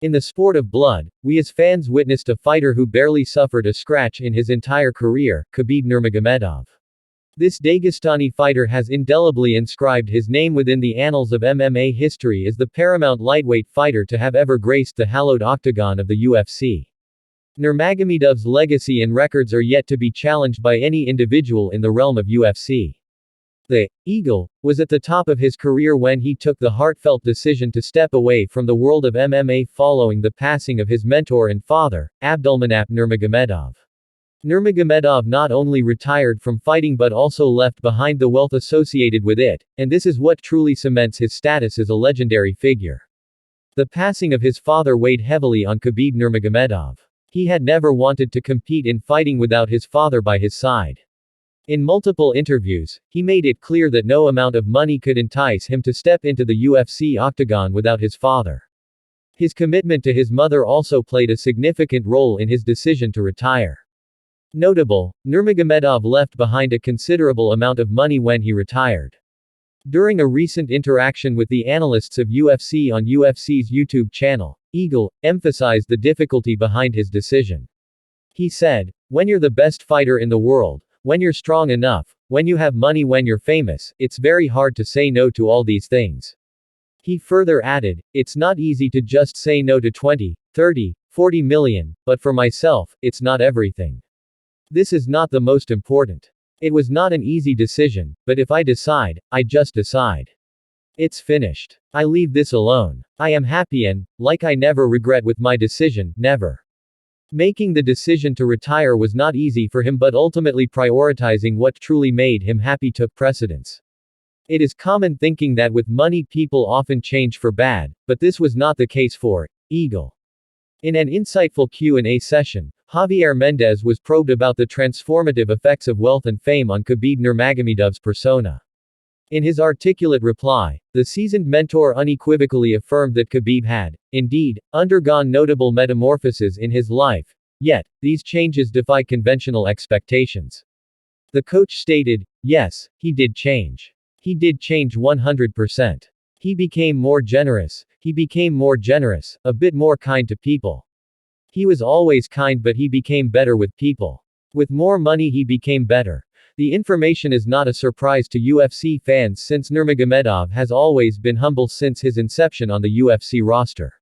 In the sport of blood, we as fans witnessed a fighter who barely suffered a scratch in his entire career, Khabib Nurmagomedov. This Dagestani fighter has indelibly inscribed his name within the annals of MMA history as the paramount lightweight fighter to have ever graced the hallowed octagon of the UFC. Nurmagomedov's legacy and records are yet to be challenged by any individual in the realm of UFC. The Eagle was at the top of his career when he took the heartfelt decision to step away from the world of MMA following the passing of his mentor and father, Abdulmanap Nurmagomedov. Nurmagomedov not only retired from fighting but also left behind the wealth associated with it, and this is what truly cements his status as a legendary figure. The passing of his father weighed heavily on Khabib Nurmagomedov. He had never wanted to compete in fighting without his father by his side. In multiple interviews, he made it clear that no amount of money could entice him to step into the UFC octagon without his father. His commitment to his mother also played a significant role in his decision to retire. Notable, Nurmagomedov left behind a considerable amount of money when he retired. During a recent interaction with the analysts of UFC on UFC's YouTube channel, Eagle emphasized the difficulty behind his decision. He said, "When you're the best fighter in the world, when you're strong enough, when you have money, when you're famous, it's very hard to say no to all these things." He further added, "It's not easy to just say no to 20, 30, 40 million, but for myself, it's not everything. This is not the most important. It was not an easy decision, but if I decide, I just decide. It's finished. I leave this alone. I am happy and, like I never regret with my decision, never." Making the decision to retire was not easy for him, but ultimately prioritizing what truly made him happy took precedence. It is common thinking that with money people often change for bad, but this was not the case for Eagle. In an insightful Q&A session, Javier Mendez was probed about the transformative effects of wealth and fame on Khabib Nurmagomedov's persona. In his articulate reply, the seasoned mentor unequivocally affirmed that Khabib had, indeed, undergone notable metamorphoses in his life, yet, these changes defy conventional expectations. The coach stated, "Yes, he did change. He did change 100%. He became more generous, a bit more kind to people. He was always kind, but he became better with people. With more money he became better." The information is not a surprise to UFC fans since Nurmagomedov has always been humble since his inception on the UFC roster.